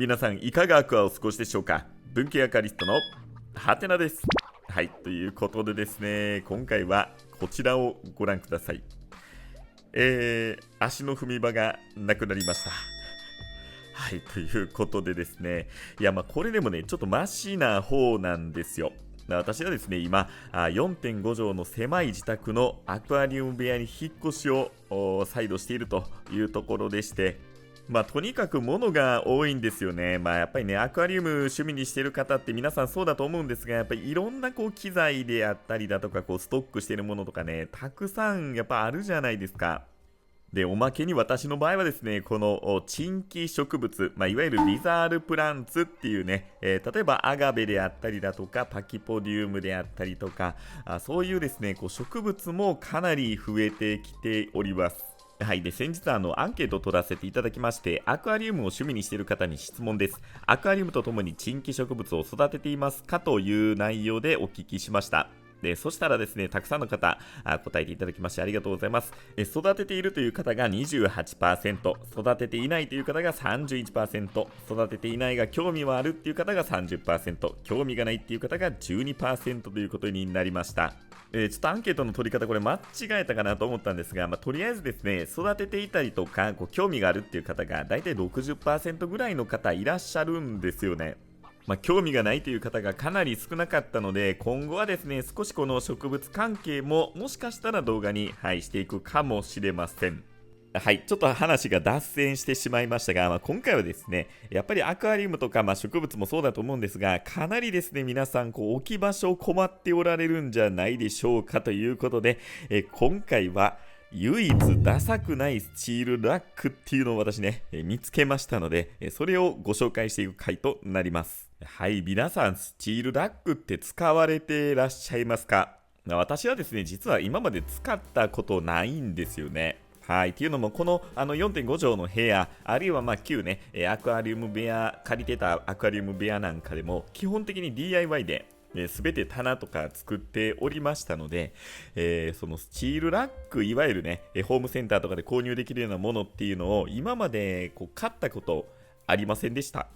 皆さんいかがアクアをお過ごしでしょうか。文系アカリストのハテナです。はい、ということでですね、今回はこちらをご覧ください。足の踏み場がなくなりました。はい、ということでですね、これでもね、ちょっとマシな方なんですよ。私はですね、今、4.5 畳の狭い自宅のアクアリウム部屋に引っ越しを再度しているというところでして、とにかく物が多いんですよね。やっぱりね、アクアリウム趣味にしている方って皆さんそうだと思うんですが、やっぱりいろんな機材であったりだとか、ストックしているものとかね、たくさんやっぱあるじゃないですか。で、おまけに私の場合はですね、この珍奇植物、いわゆるビザールプランツっていうね、例えばアガベであったりだとか、パキポディウムであったりとか、そういうですね、植物もかなり増えてきております。はい。で、先日アンケートを取らせていただきまして、アクアリウムを趣味にしている方に質問です。アクアリウムとともに珍奇植物を育てていますかという内容でお聞きしました。で、そしたらですね、たくさんの方答えていただきましてありがとうございます。育てているという方が 28%、育てていないという方が 31%、育てていないが興味はあるっていう方が 30%、興味がないっていう方が 12% ということになりました。ちょっとアンケートの取り方これ間違えたかなと思ったんですが、とりあえずですね、育てていたりとか興味があるっていう方がだいたい 60% ぐらいの方いらっしゃるんですよね。興味がないという方がかなり少なかったので、今後はですね、少しこの植物関係ももしかしたら動画に、していくかもしれません。はい、ちょっと話が脱線してしまいましたが、今回はですね、やっぱりアクアリウムとか、植物もそうだと思うんですが、かなりですね、皆さん置き場所を困っておられるんじゃないでしょうかということで、今回は唯一ダサくないスチールラックっていうのを私ね、見つけましたので、それをご紹介していく回となります。はい、皆さんスチールラックって使われていらっしゃいますか？私はですね、実は今まで使ったことないんですよね。はい。っていうのも、この4.5 畳の部屋、あるいは旧ね、アクアリウム部屋、借りてたアクアリウム部屋なんかでも、基本的に DIY で、すべて棚とか作っておりましたので、そのスチールラック、いわゆるね、ホームセンターとかで購入できるようなものっていうのを、今まで買ったことありませんでした。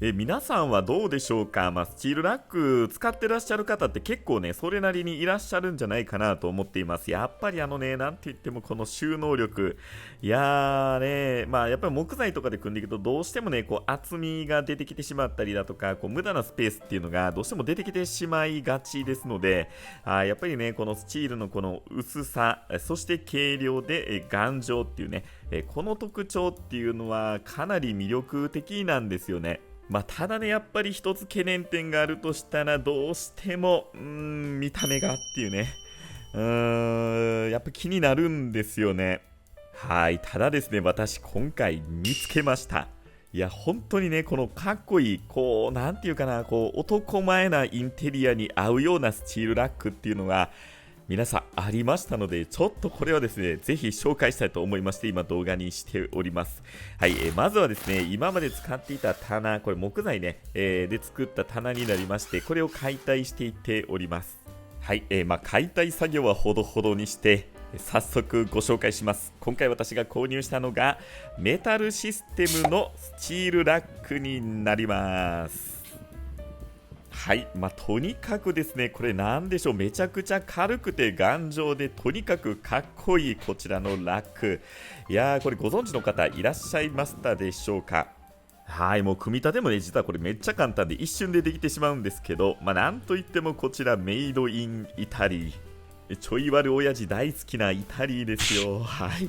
皆さんはどうでしょうか。スチールラック使ってらっしゃる方って結構ね、それなりにいらっしゃるんじゃないかなと思っています。やっぱりなんて言ってもこの収納力。やっぱり木材とかで組んでいくとどうしてもね、厚みが出てきてしまったりだとか、無駄なスペースっていうのがどうしても出てきてしまいがちですので、やっぱりね、このスチールのこの薄さ、そして軽量で頑丈っていうね、この特徴っていうのはかなり魅力的なんですよね。ただね、やっぱり一つ懸念点があるとしたら、どうしても、見た目がっていうね、やっぱ気になるんですよね。はい、ただですね、私今回見つけました。いや、本当にね、このかっこいい、なんていうかな、男前なインテリアに合うようなスチールラックっていうのが、皆さんありましたので、ちょっとこれはですね、ぜひ紹介したいと思いまして、今動画にしております。はい、まずはですね、今まで使っていた棚、これ木材ね、で作った棚になりまして、これを解体していっております。はい、解体作業はほどほどにして、早速ご紹介します。今回私が購入したのが、メタルシステムのスチールラックになります。はい、とにかくですね、これなんでしょう、めちゃくちゃ軽くて頑丈で、とにかくかっこいいこちらのラック。いやー、これご存知の方いらっしゃいましたでしょうか。はい、もう組み立てもね、実はこれめっちゃ簡単で一瞬でできてしまうんですけど、なんといってもこちらメイドインイタリー。ちょい悪親父大好きなイタリーですよ。はい。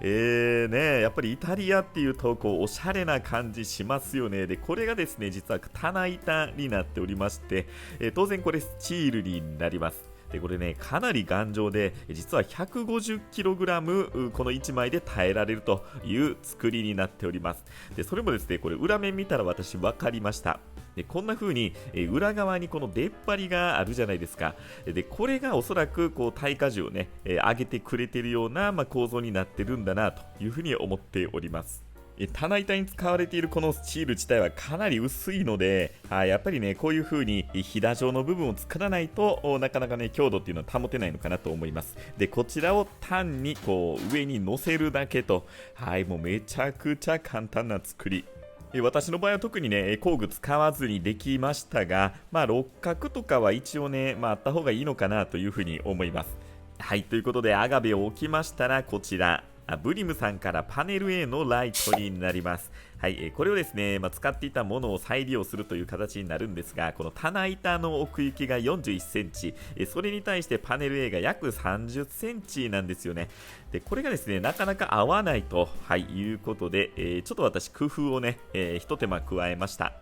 やっぱりイタリアっていうとおしゃれな感じしますよね。で、これがですね、実は棚板になっておりまして、当然これスチールになります。で、これね、かなり頑丈で、実は 150kg この1枚で耐えられるという作りになっております。で、それもですね、これ裏面見たら私分かりました。で、こんな風に、裏側にこの出っ張りがあるじゃないですか。で、これがおそらく耐荷重をね、上げてくれているような、構造になってるんだなという風に思っております。棚板に使われているこのスチール自体はかなり薄いので、やっぱりね、こういう風にひだ状の部分を作らないとなかなかね、強度っていうのは保てないのかなと思います。で、こちらを単に上に乗せるだけと、もうめちゃくちゃ簡単な作り。私の場合は特にね、工具使わずにできましたが、六角とかは一応ね、あった方がいいのかなというふうに思います。はい、ということで、アガベを置きましたら、こちら、ブリムさんからパネル A のライトになります。はい、これをですね、使っていたものを再利用するという形になるんですが、この棚板の奥行きが41センチ、それに対してパネル A が約30センチなんですよね。で、これがですね、なかなか合わないと、いうことで、ちょっと私、工夫をね、一手間加えました。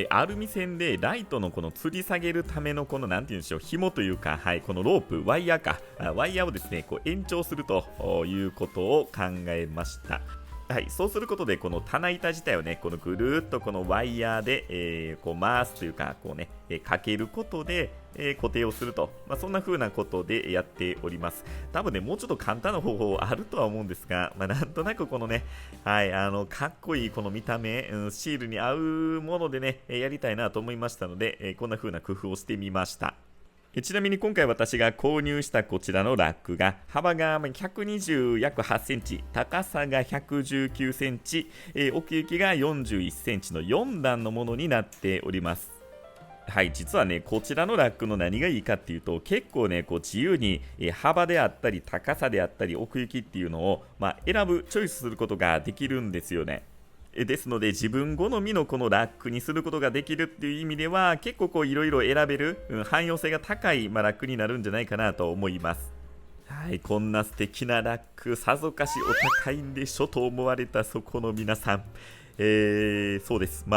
アルミ線でライトのこの吊り下げるためのこのなんていうんでしょう、紐というか、このロープ、ワイヤーか、ワイヤーをですね、こう延長するということを考えました。はい、そうすることでこの棚板自体をね、このぐるーっとこのワイヤーで、こう回すというか、こうね、かけることで、固定をすると、そんな風なことでやっております。多分ね、もうちょっと簡単な方法あるとは思うんですが、なんとなくこのね、はい、かっこいいこの見た目、シールに合うものでね、やりたいなと思いましたので、こんな風な工夫をしてみました。ちなみに今回私が購入したこちらのラックが幅が120約8センチ、高さが119センチ、奥行きが41センチの4段のものになっております。はい、実はね、こちらのラックの何がいいかっていうと、結構ね、こう自由に幅であったり高さであったり奥行きっていうのを、選ぶ、チョイスすることができるんですよね。ですので自分好みのこのラックにすることができるっていう意味では結構こういろいろ選べる、汎用性が高い、ラックになるんじゃないかなと思います。はい、こんな素敵なラックさぞかしお高いんでしょと思われたそこの皆さん、そうです、ね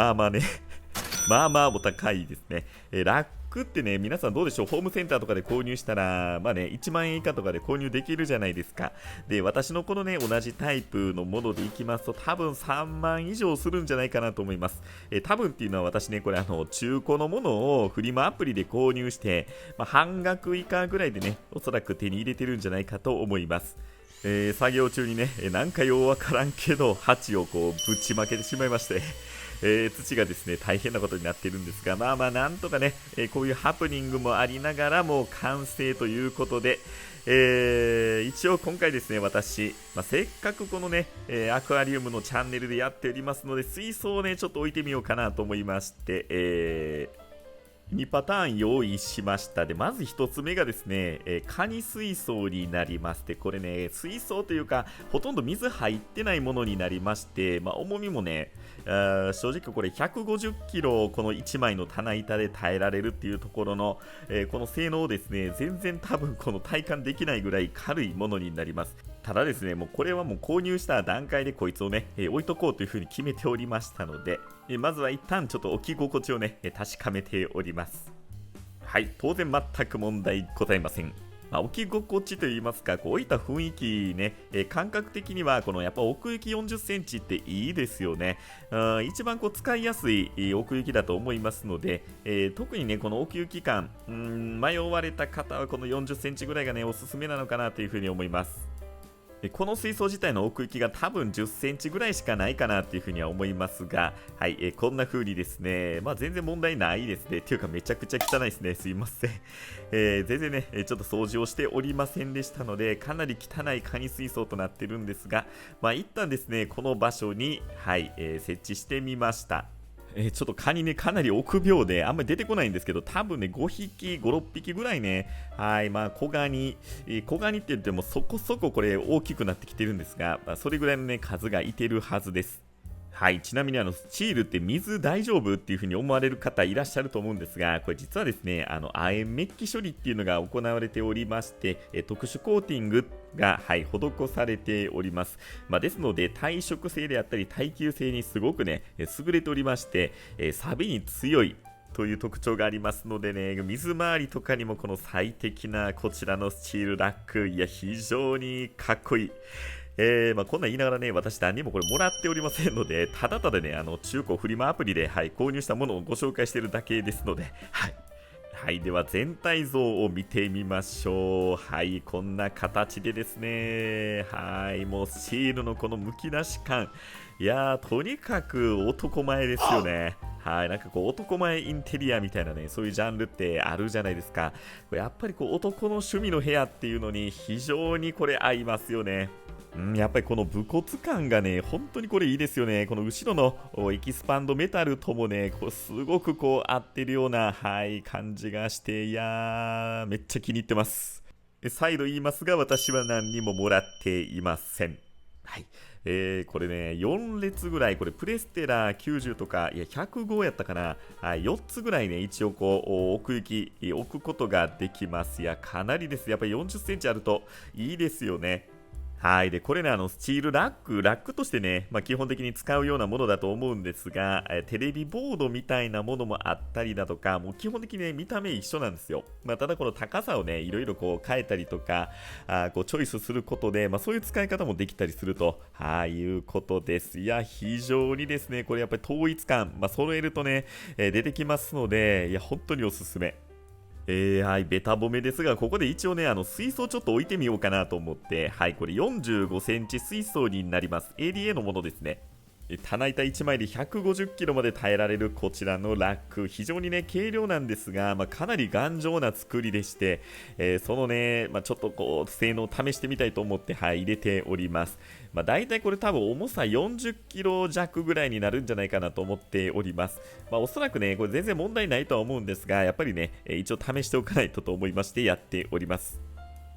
お高いですね。ラックってね、皆さんどうでしょう、ホームセンターとかで購入したら、1万円以下とかで購入できるじゃないですか。で、私のこのね、同じタイプのものでいきますと、多分3万以上するんじゃないかなと思います。多分っていうのは私ね、これ中古のものをフリマアプリで購入して、半額以下ぐらいでね、おそらく手に入れてるんじゃないかと思います。作業中にね、なんかようわからんけど、鉢をこうぶちまけてしまいまして、土がですね大変なことになっているんですが、なんとかね、こういうハプニングもありながらも完成ということで、一応今回ですね私、せっかくこのね、アクアリウムのチャンネルでやっておりますので、水槽をねちょっと置いてみようかなと思いまして、2パターン用意しました。で、まず1つ目がですね、カニ水槽になります。で、これね、水槽というか、ほとんど水入ってないものになりまして、重みもね、正直これ150キロこの1枚の棚板で耐えられるっていうところの、この性能をですね、全然多分この体感できないぐらい軽いものになります。ただですね、もうこれはもう購入した段階でこいつをね、置いとこうというふうに決めておりましたので、まずは一旦ちょっと置き心地をね、確かめております。はい、当然全く問題ございません。置き心地といいますか、こう置いた雰囲気ね、感覚的にはこのやっぱ奥行き40センチっていいですよね。一番こう使いやすい奥行きだと思いますので、特にねこの奥行き感、迷われた方はこの40センチぐらいがねおすすめなのかなというふうに思います。この水槽自体の奥行きが多分10センチぐらいしかないかなっていうふうには思いますが、はい、こんな風にですね、全然問題ないですね。っていうかめちゃくちゃ汚いですね。すいません。全然ね、ちょっと掃除をしておりませんでしたので、かなり汚いカニ水槽となってるんですが、一旦ですね、この場所に、はい、設置してみました。ちょっとカニね、かなり臆病で、あんまり出てこないんですけど、多分ね、5匹、5、6匹ぐらいね、はい、小ガニ、小ガニって言ってもそこそここれ大きくなってきてるんですが、それぐらいのね、数がいてるはずです。はい、ちなみにスチールって水大丈夫っていう風に思われる方いらっしゃると思うんですが、これ実はですね、亜鉛メッキ処理っていうのが行われておりまして、特殊コーティングが、はい、施されております。ですので、耐食性であったり耐久性にすごくね、優れておりまして、錆に強いという特徴がありますのでね、水回りとかにもこの最適なこちらのスチールラック、いや、非常にかっこいい。こんなん言いながらね、私何にもこれもらっておりませんので、ただただね、中古フリマアプリで、はい、購入したものをご紹介しているだけですので、はい。はい、では全体像を見てみましょう。はい、こんな形でですね、はい、もうシールのこのむき出し感、いやー、とにかく男前ですよね。はい、なんかこう男前インテリアみたいなね、そういうジャンルってあるじゃないですか。これやっぱりこう男の趣味の部屋っていうのに非常にこれ合いますよね。やっぱりこの武骨感がね、本当にこれいいですよね。この後ろのエキスパンドメタルともね、こうすごくこう合ってるような、感じがして、いやー、めっちゃ気に入ってます。再度言いますが、私は何にももらっていません。はい。これね、4列ぐらい、これプレステラ90とか、いや、105やったかな。はい、4つぐらいね、一応こう、奥行き、置くことができます。いや、かなりです。やっぱり40センチあるといいですよね。はい。で、これね、スチールラックとしてね、基本的に使うようなものだと思うんですが、テレビボードみたいなものもあったりだとか、もう基本的にね、見た目一緒なんですよ。ただこの高さをね、いろいろこう変えたりとか、こうチョイスすることで、そういう使い方もできたりすると、いうことです。いや、非常にですね、これやっぱり統一感、揃えるとね、出てきますので、いや、本当におすすめ。はい、ベタ褒めですが、ここで一応ね、水槽ちょっと置いてみようかなと思って、はい、これ45センチ水槽になります。ADA のものですね。棚板1枚で150キロまで耐えられるこちらのラック、非常にね、軽量なんですが、かなり頑丈な作りでして、そのね、ちょっとこう、性能を試してみたいと思って、入れております。大体これ多分重さ40キロ弱ぐらいになるんじゃないかなと思っております。おそらくね、これ全然問題ないとは思うんですが、やっぱりね、一応試しておかないとと思いましてやっております。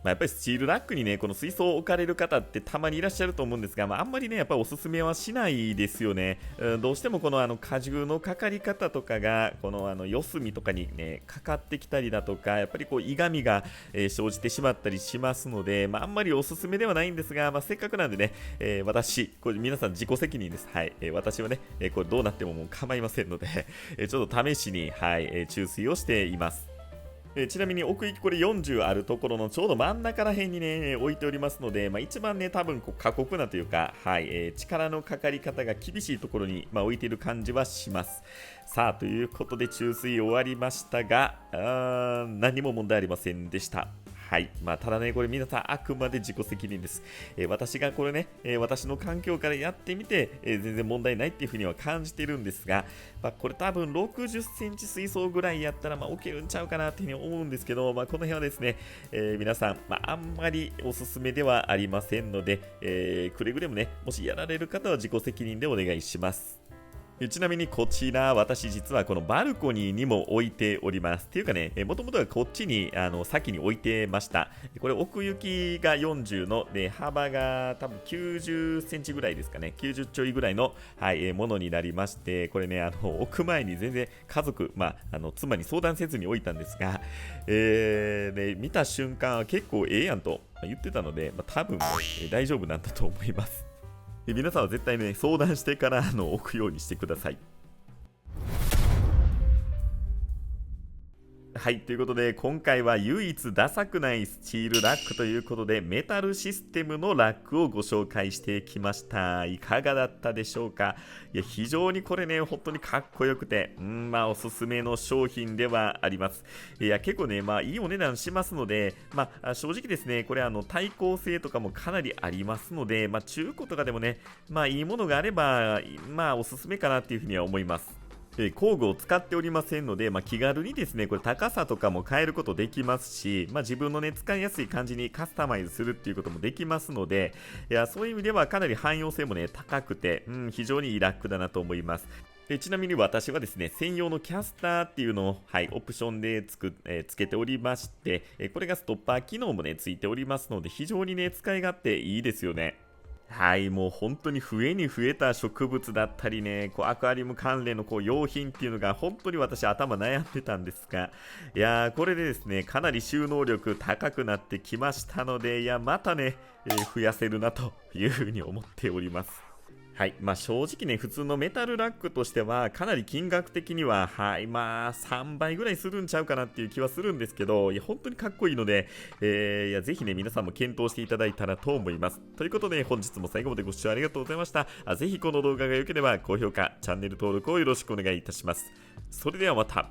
やっぱりスチールラックにね、この水槽を置かれる方ってたまにいらっしゃると思うんですが、あんまりね、やっぱりおすすめはしないですよね。どうしてもこの荷重のかかり方とかが、この四隅とかにね、かかってきたりだとか、やっぱりこう、いがみが、生じてしまったりしますので、あんまりおすすめではないんですが、せっかくなんでね、これ皆さん自己責任です。はい。私はね、これどうなってももう構いませんので、ちょっと試しに、注水をしています。ちなみに奥行きこれ40あるところのちょうど真ん中ら辺にね、置いておりますので、一番ね、多分こう過酷なというか、力のかかり方が厳しいところに、置いている感じはします。さあ、ということで注水終わりましたが、何も問題ありませんでした。はい。ただね、これ皆さんあくまで自己責任です。私がこれね、私の環境からやってみて、全然問題ないっていうふうには感じているんですが、これ多分60センチ水槽ぐらいやったら、置けるんちゃうかなっていうふうに思うんですけど、この辺はですね、皆さん、あんまりおすすめではありませんので、くれぐれもね、もしやられる方は自己責任でお願いします。ちなみにこちら、私実はこのバルコニーにも置いております。っていうかね、もともとはこっちに先に置いてました。これ奥行きが40の、で幅が多分90センチぐらいですかね。90ちょいぐらいの、ものになりまして、これね、置く前に全然家族、妻に相談せずに置いたんですが、見た瞬間結構ええやんと言ってたので、多分、大丈夫なんだと思います。皆さんは絶対ね、相談してから置くようにしてください。はい、ということで今回は唯一ダサくないスチールラックということでメタルシステムのラックをご紹介してきました。いかがだったでしょうか。いや、非常にこれね、本当にかっこよくて、おすすめの商品ではあります。いや、結構ね、いいお値段しますので、正直ですね、これ対抗性とかもかなりありますので、中古とかでもね、いいものがあれば、おすすめかなっていうふうには思います。工具を使っておりませんので、気軽にですね、これ高さとかも変えることできますし、自分のね、使いやすい感じにカスタマイズするっていうこともできますので、いや、そういう意味ではかなり汎用性もね、高くて、非常にいいラックだなと思います。ちなみに私はですね、専用のキャスターっていうのを、オプションでつけておりまして、これがストッパー機能もね、ついておりますので、非常にね、使い勝手いいですよね。はい、もう本当に増えに増えた植物だったりね、こうアクアリウム関連のこう用品っていうのが本当に私頭悩んでたんですが、いやー、これでですね、かなり収納力高くなってきましたので、いや、またね、増やせるなというふうに思っております。はい。正直ね、普通のメタルラックとしては、かなり金額的には、3倍ぐらいするんちゃうかなっていう気はするんですけど、いや、本当にかっこいいので、いや、ぜひね、皆さんも検討していただいたらと思います。ということで、本日も最後までご視聴ありがとうございました。ぜひこの動画が良ければ、高評価、チャンネル登録をよろしくお願いいたします。それではまた。